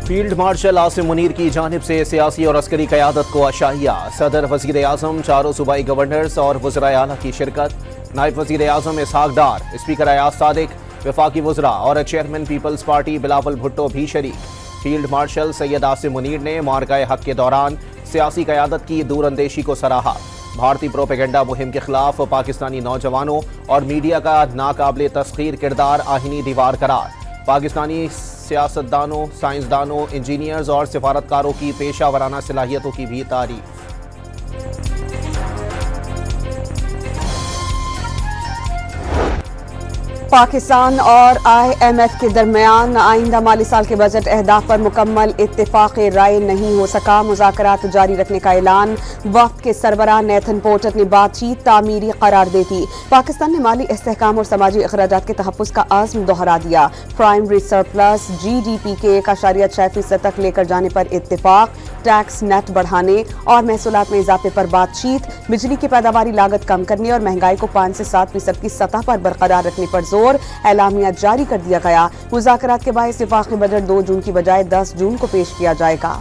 Field marshal Asim Munir की जानिब से सियासी और अस्करी क़यादत को अशाइया। सदर, वज़ीर आज़म, चारों सूबाई गवर्नर्स और वज़राए आला की शिरकत। नायब वज़ीर आज़म इसहाक डार, स्पीकर अयाज सादिक, वफाकी वज़रा और चेयरमैन पीपल्स पार्टी बिलावल भुट्टो भी शरीक। फील्ड मार्शल सैयद आसिम मुनीर ने मार्काए हक के दौरान सियासी क़यादत की दूरअंदेशी को सराहा। भारतीय प्रोपेगेंडा मुहिम के खिलाफ पाकिस्तानी नौजवानों और मीडिया का नाकाबिले तस्खीर किरदार आहिनी दीवार करार। पाकिस्तानी सियासतदानों, साइंसदानों, इंजीनियर्स और सिफारतकारों की पेशा वराना सलाहियतों की भी तारीफ। पाकिस्तान और IMF के दरमियान आइंदा माली साल के बजट अहदाफ पर मुकम्मल इत्तेफाक राय नहीं हो सका। मुज़ाकरात जारी रखने का ऐलान। वक्त के सरबराह नेथन पोर्टर ने बातचीत तामीरी करार दे दी। पाकिस्तान ने माली इस्तेहकाम और समाजी अखराजात के तहफ़्फ़ुज़ का आज़्म दोहरा दिया। प्राइमरी सरप्लस GDP के 1.6% तक लेकर जाने पर इत्तेफाक। टैक्स नेट बढ़ाने और महसूलात में इजाफे पर बातचीत। बिजली की पैदावारी लागत कम करने और महंगाई को 5 से 7% की सतह पर बरकरार रखने पर जोर। एलामिया जारी कर दिया गया। मुज़ाकरात के बाद इत्तेफाक़ी बजट 2 जून की बजाय 10 जून को पेश किया जाएगा।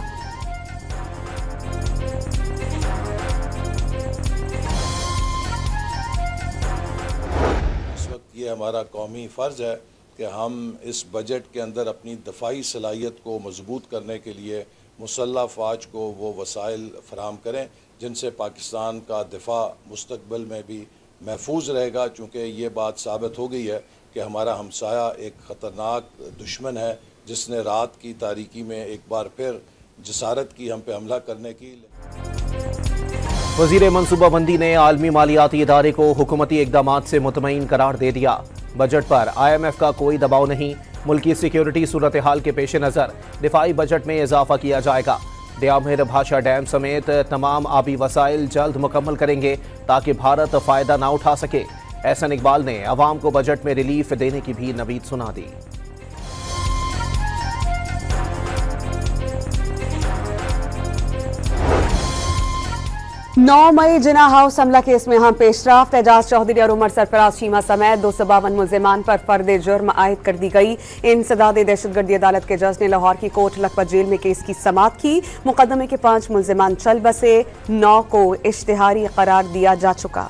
इस वक्त ये हमारा कौमी फ़र्ज है कि हम इस बजट के अंदर अपनी दफाई सलाहियत को मजबूत करने के लिए मुसल्लह फ़ौज को वो वसाइल फराहम करें जिनसे पाकिस्तान का दिफा मुस्तकबिल में भी महफूज रहेगा। चूँकि ये बात साबित हो गई है कि हमारा हमसाया एक ख़तरनाक दुश्मन है जिसने रात की तारीकी में एक बार फिर जसारत की हम पे हमला करने की। वज़ीर मनसूबाबंदी ने आलमी मालियाती इदारे को हुकूमती इक़दामात से मुतमईन करार दे दिया। बजट पर IMF का कोई दबाव नहीं। मुल्की सिक्योरिटी सूरत हाल के पेश नज़र दिफाई बजट में इजाफा किया जाएगा। दियामिर भाषा डैम समेत तमाम आबी वसाइल जल्द मुकम्मल करेंगे ताकि भारत फ़ायदा ना उठा सके। एहसन इकबाल ने अवाम को बजट में रिलीफ देने की भी नवीद सुना दी। 9 मई जिना हाउस हमला केस में हम पेशरफ्त। एजाज चौधरी और उमर सरफराज शीमा समेत 252 मुल्जिमान पर फर्द जुर्म आयद कर दी गई। इंसदाद दहशतगर्दी अदालत के जज ने लाहौर की कोट लखपत जेल में केस की समाअत की। मुकदमे के 5 मुल्जिमान चल बसे, 9 को इश्तिहारी करार दिया जा चुका।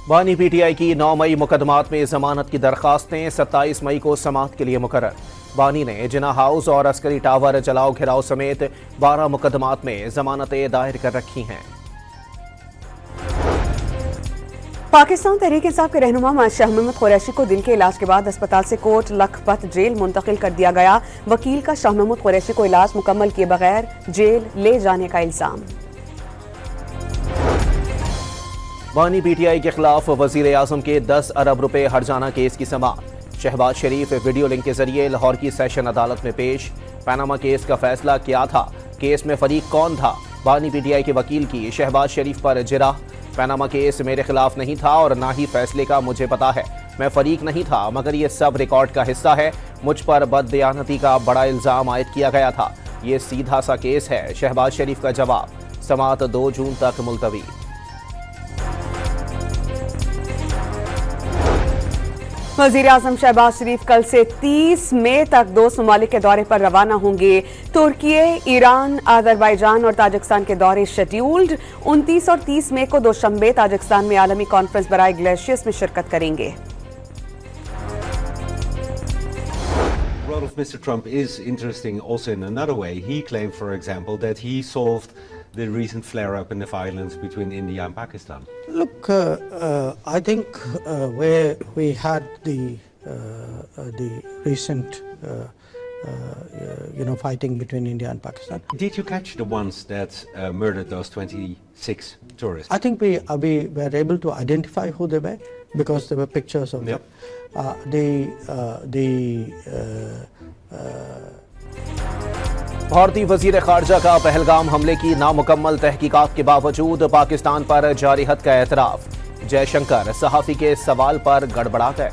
बानी PTI की 9 मई मुकदमात में जमानत की दरखास्तें 27 मई को समाअत के लिए मुकर्रर। बानी ने जिना हाउस और अस्करी टावर जलाओ घिराव समेत 12 मुकदमात में जमानतें दायर कर रखी हैं। पाकिस्तान तहरीक इंसाफ के रहनुमा शाह महमूद कुरैशी को दिल के इलाज के बाद अस्पताल से कोट लखपत जेल मुंतकिल कर दिया गया। वकील का शाह महमूद कुरैशी को इलाज मुकम्मल किए बगैर जेल ले जाने का इल्जाम। बानी PTI के खिलाफ वज़ीर आज़म के 10 अरब रुपए हर्जाना केस की समाअत। शहबाज शरीफ वीडियो लिंक के जरिए लाहौर की सेशन अदालत में पेश। पनामा केस का फैसला क्या था, केस में फरीक कौन था। बानी PTI के वकील की शहबाज शरीफ पर जिरह। पनामा केस मेरे खिलाफ नहीं था और ना ही फैसले का मुझे पता है। मैं फरीक नहीं था, मगर ये सब रिकॉर्ड का हिस्सा है। मुझ पर बददयानती का बड़ा इल्ज़ाम आयद किया गया था। ये सीधा सा केस है। शहबाज शरीफ का जवाब। समाअत 2 जून तक मुलतवी। वज़ीर आज़म शहबाज शरीफ कल से 30 मई तक 2 ममालिक के दौरे पर रवाना होंगे। तुर्की, ईरान, अज़रबैजान और ताजिकिस्तान के दौरे शेड्यूल्ड। 29 और 30 मई को दोशंबे ताजिकिस्तान में आलमी कॉन्फ्रेंस बराए ग्लेशियर्स में शिरकत करेंगे। The role of Mr. Trump is interesting also in another way. He claimed, for example, that he solved the recent flare-up in the violence between India and Pakistan. Look, I think where we had the recent, fighting between India and Pakistan. Did you catch the ones that murdered those 26 tourists? I think we were able to identify who they were because there were pictures of them. भारतीय वज़ीर ख़ारजा का पहलगाम हमले की नामुकम्मल तहकीकात के बावजूद पाकिस्तान पर जारी हद का एतराफ़। जयशंकर सहाफ़ी के सवाल पर गड़बड़ा गए।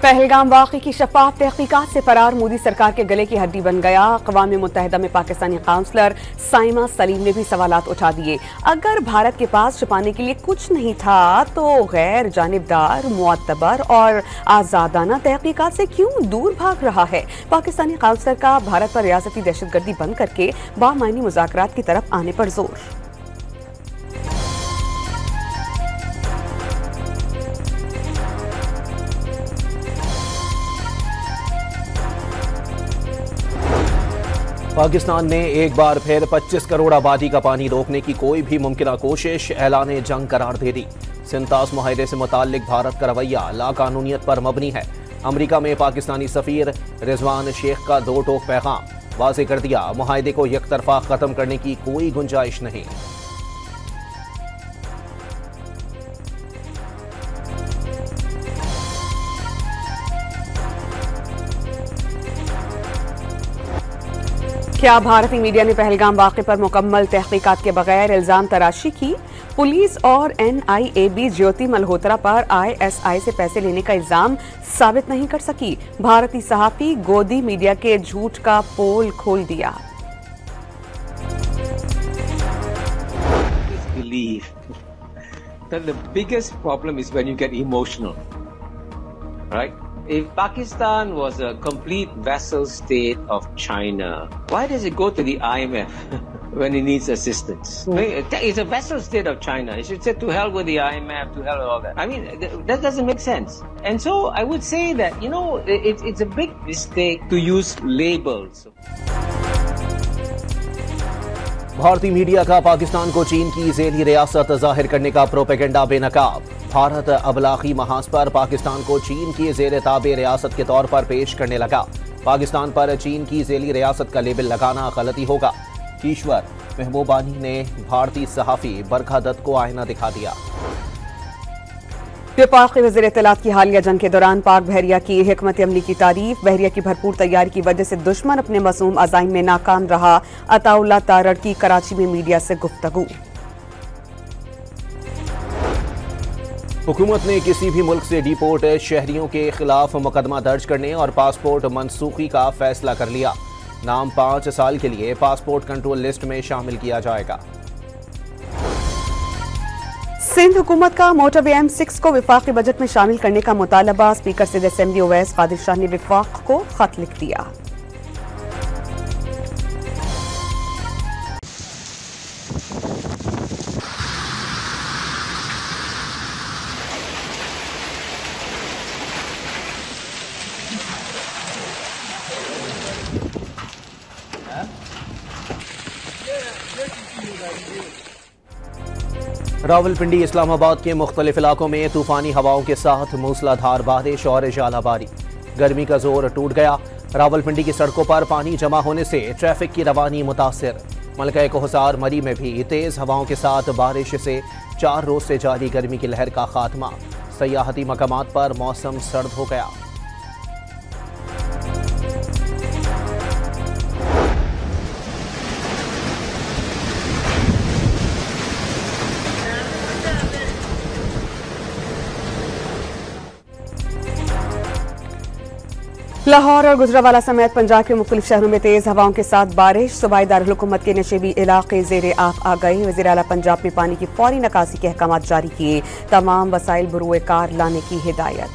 पहलगाम वाक़े की शफाफ तहकीकात से फरार मोदी सरकार के गले की हड्डी बन गया। अक़वाम मुत्तहिदा में पाकिस्तानी काउंसलर साइमा सलीम ने भी सवालात उठा दिए। अगर भारत के पास छुपाने के लिए कुछ नहीं था तो गैर जानिबदार, मुअत्तबर और आज़ादाना तहकीकात से क्यों दूर भाग रहा है? पाकिस्तानी काउंसलर का भारत पर रियासती दहशतगर्दी बंद करके बामायनी मुज़ाकरात की तरफ आने पर जोर। पाकिस्तान ने एक बार फिर 25 करोड़ आबादी का पानी रोकने की कोई भी मुमकिन कोशिश ऐलान जंग करार दे दी। सिंतास मुआहदे से मुताल्लिक भारत का रवैया लाकानूनियत पर मबनी है। अमेरिका में पाकिस्तानी सफीर रिजवान शेख का दो टोक पैगाम वाज़ेह कर दिया, मुआहदे को यकतरफा खत्म करने की कोई गुंजाइश नहीं। क्या भारतीय मीडिया ने पहलगाम वाक़े पर मुकम्मल तहकीकात के बगैर इल्जाम तराशी की? पुलिस और NIAB ज्योति मल्होत्रा पर ISI से पैसे लेने का इल्जाम साबित नहीं कर सकी। भारतीय सहाफ़ी गोदी मीडिया के झूठ का पोल खोल दिया। The biggest problem is when you get emotional, right? If Pakistan was a complete vassal state of China, why does it go to the IMF when it needs assistance? It's a vassal state of China. It should say to hell with the IMF, to hell with all that. I mean, that doesn't make sense. And so I would say that, it's a big mistake to use labels. भारतीय media का पाकिस्तान को चीन की ज़ेली रियासत जाहिर करने का propaganda बेनकाब। भारत अबलागी महाज पर पाकिस्तान को चीन की ज़ेर ताबे रियासत के तौर पर पेश करने लगा। पाकिस्तान पर चीन की ज़ेली रियासत का लेबल लगाना गलती होगा। ईश्वर महबूबानी ने भारतीय सहाफ़ी बरखा दत्त को आईना दिखा दिया। वफाकी वज़ीर इत्तलात की हालिया जंग के दौरान पाक बहरिया की हिकमत अमली की तारीफ। बहरिया की भरपूर तैयारी की वजह से दुश्मन अपने मसूम अज़ाइम में नाकाम रहा। अताउल्लाह तारड़ की कराची में मीडिया से गुफ्तगू। हुकूमत ने किसी भी मुल्क से डिपोर्ट शहरियों के खिलाफ मुकदमा दर्ज करने और पासपोर्ट मनसूखी का फैसला कर लिया। नाम 5 साल के लिए पासपोर्ट कंट्रोल लिस्ट में शामिल किया जाएगा। सिंध हुकूमत का मोटरवे M6 को विफाकी बजट में शामिल करने का मुतालबा। स्पीकर सिंध असेंबली ओवैस कादिर शाह ने विफाक को खत लिख दिया। रावलपिंडी इस्लामाबाद के मुख्तलिफ इलाकों में तूफानी हवाओं के साथ मूसलाधार बारिश और झालाबारी। गर्मी का जोर टूट गया। रावलपिंडी की सड़कों पर पानी जमा होने से ट्रैफिक की रवानी मुतासिर। मलका कोहसार मरी में भी तेज हवाओं के साथ बारिश से 4 रोज से जारी गर्मी की लहर का खात्मा। सयाहती मकामात पर मौसम सर्द हो गया। लाहौर और गुजरावाला समेत पंजाब के मुख्तलिफ शहरों में तेज हवाओं के साथ बारिश। सूबाई दारुल हुकूमत के नशेबी इलाके ज़ेरे आफ आ गए। वज़ीर आला पंजाब में पानी की फौरी निकासी के अहकाम जारी किए। तमाम वसाइल बरूए कार लाने की हिदायत।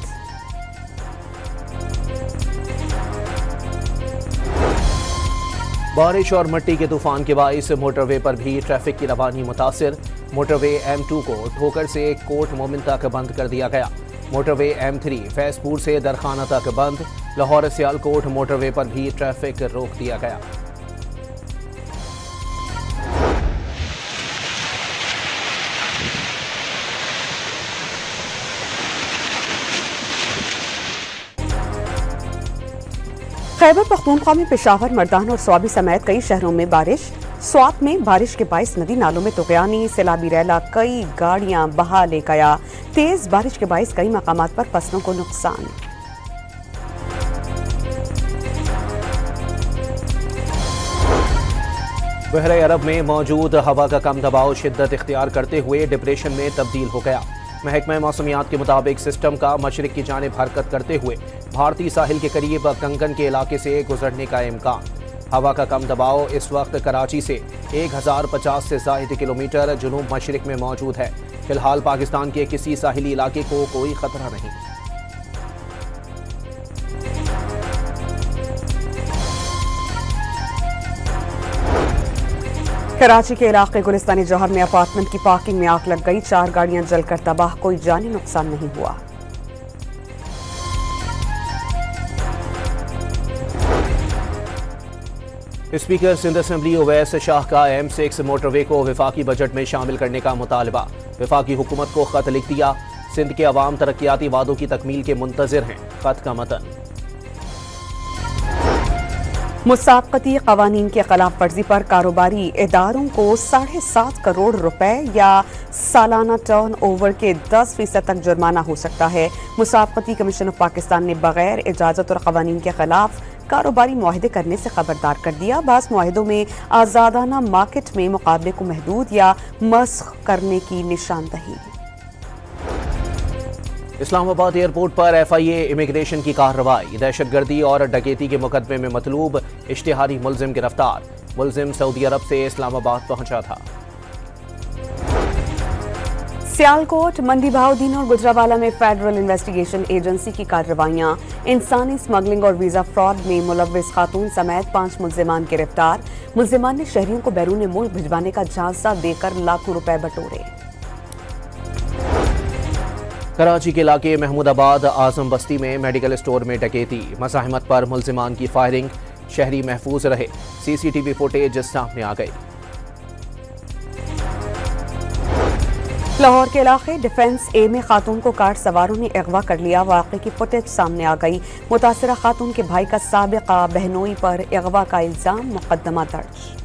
बारिश और मिट्टी के तूफान के बाइस मोटरवे पर भी ट्रैफिक की रवानी मुतासिर। मोटरवे M2 को ठोकर से कोट मोमिन तक बंद कर दिया गया। मोटरवे M3 फैजपुर से दरखाना तक बंद। लाहौर सियालकोट मोटरवे पर भी ट्रैफिक रोक दिया गया। खैबर पख्तूनख्वा में पेशावर, मर्दान और स्वाबी समेत कई शहरों में बारिश। स्वात में बारिश के बाइस नदी नालों में तुगयानी। सैलाबी रैला कई गाड़ियां बहा ले गया। तेज बारिश के बाइस कई मकामात पर फसलों को नुकसान। बहरे अरब में मौजूद हवा का कम दबाव शिद्दत इख्तियार करते हुए डिप्रेशन में तब्दील हो गया। महकमा मौसमियात के मुताबिक सिस्टम का मशरिक की जानिब हरकत करते हुए भारतीय साहिल के करीब कंगन के इलाके से गुजरने का इम्कान। हवा का कम दबाव इस वक्त कराची से 1050 से ज़ायद किलोमीटर जुनूब मशरिक में मौजूद है। फिलहाल पाकिस्तान के किसी साहिली इलाके को कोई खतरा नहीं। कराची के इलाके गुलिस्तानी जौहर में अपार्टमेंट की पार्किंग में आग लग गई। 4 गाड़ियां जलकर तबाह, कोई जानी नुकसान नहीं हुआ। स्पीकर सिंध असेंबली ओवैस शाह का M6 मोटरवे को वफाकी बजट में शामिल करने का मुतालबा। वफाकी हुकूमत को खत लिख दिया। सिंध के अवाम तरक्याती वादों की तकमील के मुंतजिर हैं। खत का मतन। मुसाबकती कवानीन के खिलाफ वर्जी पर कारोबारी इदारों को 7.5 करोड़ रुपए या सालाना टर्न ओवर के 10% तक जुर्माना हो सकता है। मुसाबकती कमीशन ऑफ पाकिस्तान ने बगैर इजाजत और कवानीन के खिलाफ कारोबारी मुआहदे करने से खबरदार कर दिया। बास मुआहदों में आज़ादाना मार्केट में मुकाबले को महदूद या मस्ख करने की निशानदही। इस्लामाबाद एयरपोर्ट पर FIA इमिग्रेशन की कार्रवाई। दहशतगर्दी और डकैती के मुकदमे में मतलूब इश्तिहारी मुलजिम गिरफ्तार। मुलजिम सऊदी अरब से इस्लामाबाद पहुंचा था। सियालकोट, मंडी बहाउद्दीन और गुजरावाला में फेडरल इन्वेस्टिगेशन एजेंसी की कार्रवाइयां। इंसानी स्मगलिंग और वीजा फ्रॉड में मुलव्विस खातून समेत 5 मुलजिमान गिरफ्तार। मुलजिमान ने शहरियों को बैरून मुल्क भिजवाने का झांसा देकर लाखों रुपए बटोरे। कराची के इलाके महमूदाबाद आजम बस्ती में मेडिकल स्टोर में डकैती। मज़ाहमत पर मुलजिमान की फायरिंग, शहरी महफूज रहे। CCTV फुटेज सामने आ गई। लाहौर के इलाके डिफेंस ए में खातून को कार सवारों ने अगवा कर लिया। वाक़े की फुटेज सामने आ गई। मुतासिरा खातून के भाई का साबिका बहनोई पर अगवा का इल्जाम, मुकदमा दर्ज।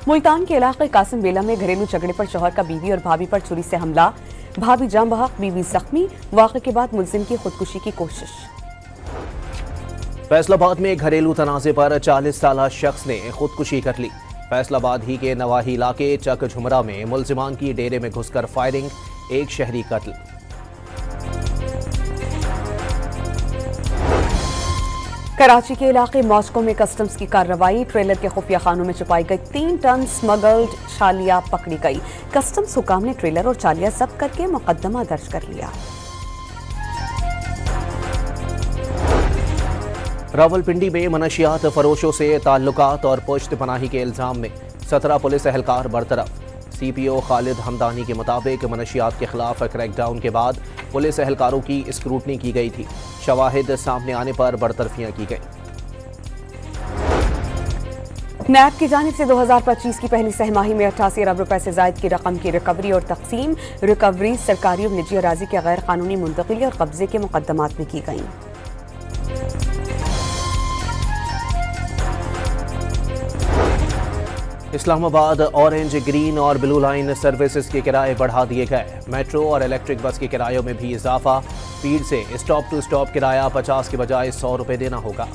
मुल्तान के इलाके कासिम बेला में घरेलू झगड़े पर शौहर का बीवी और भाभी पर छुरी से हमला। भाभी जान बहक, बीवी जख्मी। वाक़े के बाद मुलजिम की खुदकुशी की कोशिश। फैसलाबाद में घरेलू तनाज़े पर 40 साला शख्स ने खुदकुशी कर ली। फैसलाबाद ही के नवाही इलाके चक झुमरा में मुलजिमान की डेरे में घुसकर फायरिंग, एक शहरी कत्ल। कराची के इलाके मॉस्को में कस्टम्स की कार्रवाई। ट्रेलर के खुफिया खानों में छुपाई गई 3 टन स्मगल्ड छालिया पकड़ी गई। कस्टम्स हुकाम ने ट्रेलर और छालिया जब्त करके मुकदमा दर्ज कर लिया। रावलपिंडी में मनशियात फरोशों से ताल्लुकात और पुश्त पनाही के इल्जाम में 17 पुलिस एहलकार बरतरफ। CPO खालिद हमदानी के मुताबिक मनशियात के खिलाफ क्रैकडाउन के बाद पुलिस एहलकारों की स्क्रूटनी की गई थी। शवाहिद सामने आने पर बरतरफियां की गई। नैब की जानिब से 2025 की पहली सहमाही में 88 अरब रुपए से जायद की रकम की रिकवरी और तकसीम। रिकवरी सरकारी और निजी अराजी के गैर कानूनी मुंतकिली और कब्जे के मुकदमात में की गई। इस्लामाबाद ऑरेंज, ग्रीन और ब्लू लाइन सर्विसेज के किराए बढ़ा दिए गए। मेट्रो और इलेक्ट्रिक बस के किरायों में भी इजाफा। स्पीड से स्टॉप टू स्टॉप किराया 50 के बजाय 100 रुपए देना होगा।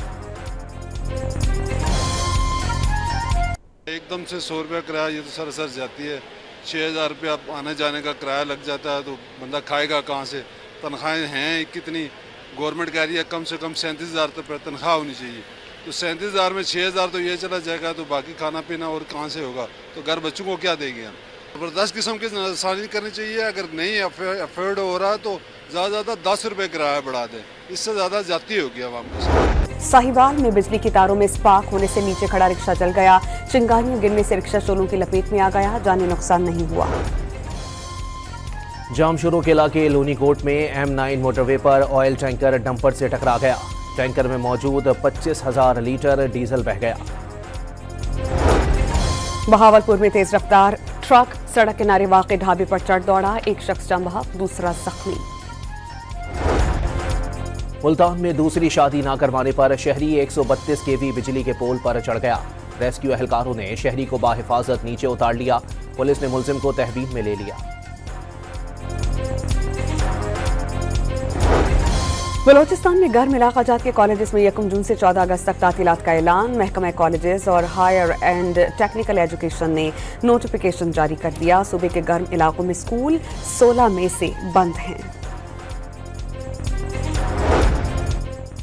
एकदम से 100 रुपया किराया, ये तो सरासर जाती है। 6000 रुपया आने जाने का किराया लग जाता है, तो बंदा खाएगा कहाँ से? तनख्वाहें हैं कितनी? गवर्नमेंट कह रही है कम से कम 37,000 रुपये तनख्वाह होनी चाहिए। तो 37,000 में 6,000 तो ये चला जाएगा, तो बाकी खाना पीना और कहाँ से होगा? तो घर बच्चों को क्या देंगे हम? ज़बरदस्त किस्म की आसानी करनी चाहिए। अगर नहीं अफोर्ड हो रहा तो ज़्यादा 10 रुपये किराया बढ़ा दें। इससे ज़्यादा जाती होगी आवाम को। साहिवाल में बिजली की तारों में स्पार्क होने से नीचे खड़ा रिक्शा जल गया। चिंगारियां गिरने से रिक्शा शोलों की लपेट में आ गया। जानी नुकसान नहीं हुआ। जामशोरों के इलाके लूनी कोट में M9 मोटरवे पर ऑयल टैंकर डंपर से टकरा गया। टैंकर में मौजूद 25,000 लीटर डीजल बह गया। बहावलपुर में तेज रफ्तार ट्रक सड़क किनारे वाक़े ढाबे पर चढ़ दौड़ा। एक शख्स जान बहक, दूसरा जख्मी। मुल्तान में दूसरी शादी न करवाने पर शहरी 132 kV बिजली के पोल पर चढ़ गया। रेस्क्यू एहलकारों ने शहरी को बाहिफाजत नीचे उतार लिया। पुलिस ने मुलजिम को तहवील में ले लिया। बलोचिस्तान में गर्म इलाकाजात के कॉलेजेस में 1 जून से 14 अगस्त तक तातीलात का ऐलान। महकमा कॉलेजेस और हायर एंड टेक्निकल एजुकेशन ने नोटिफिकेशन जारी कर दिया। सूबे के गर्म इलाकों में स्कूल 16 मई से बंद हैं।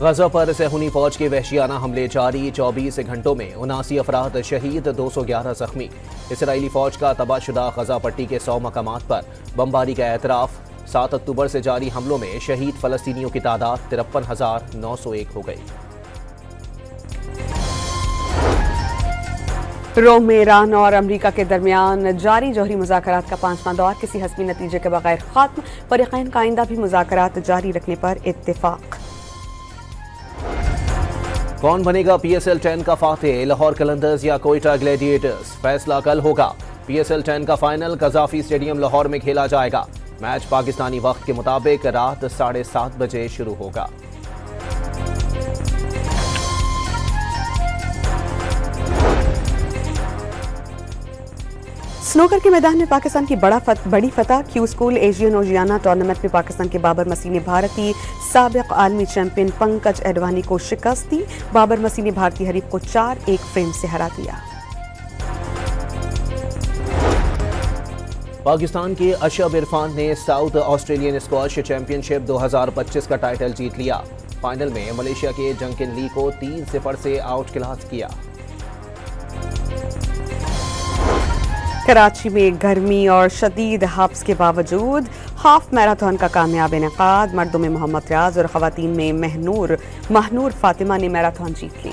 गजा पर सहूनी फौज के वहशियाना हमले जारी। 24 घंटों में 79 अफराद शहीद, 211 जख्मी। इसराइली फौज का तबाहशुदा गजा पट्टी के 100 मकामात पर बमबारी का एतराफ। 7 अक्टूबर से जारी हमलों में शहीद फलस्तीनियों की तादाद 53,901 हो गई। रोम में ईरान और अमरीका के दरमियान जारी जौहरी मुज़ाकरात का 5वां दौर किसी हस्मी नतीजे के बगैर खत्म। फरीक़ैन का आइंदा भी मुज़ाकरात जारी रखने पर इत्तेफाक। कौन बनेगा PSL 10 का फातेह, लाहौर कलंदर्स या कोयटा ग्लैडिएटर्स? फैसला कल होगा। PSL 10 का फाइनल कजाफी स्टेडियम लाहौर में खेला जाएगा। मैच पाकिस्तानी वक्त के मुताबिक रात 7:30 बजे शुरू होगा। स्नूकर के मैदान में पाकिस्तान की बड़ी फतह। Q school Asian Oceania tournament में पाकिस्तान के बाबर मसीह ने भारतीय साबिक आलमी चैंपियन पंकज एडवानी को शिकस्त दी। बाबर मसीह ने भारतीय हरीफ को 4-1 फ्रेम से हरा दिया। पाकिस्तान के अशब इरफान ने साउथ ऑस्ट्रेलियन स्क्वॉश चैंपियनशिप 2025 का टाइटल जीत लिया। फाइनल में मलेशिया के जंकिन ली को 3-0 से आउट क्लास किया। कराची में गर्मी और शदीद हब्स के बावजूद हाफ मैराथन का कामयाब इनेकाद। मर्दों में मोहम्मद रियाज और खवातीन में महनूर फातिमा ने मैराथन जीत ली।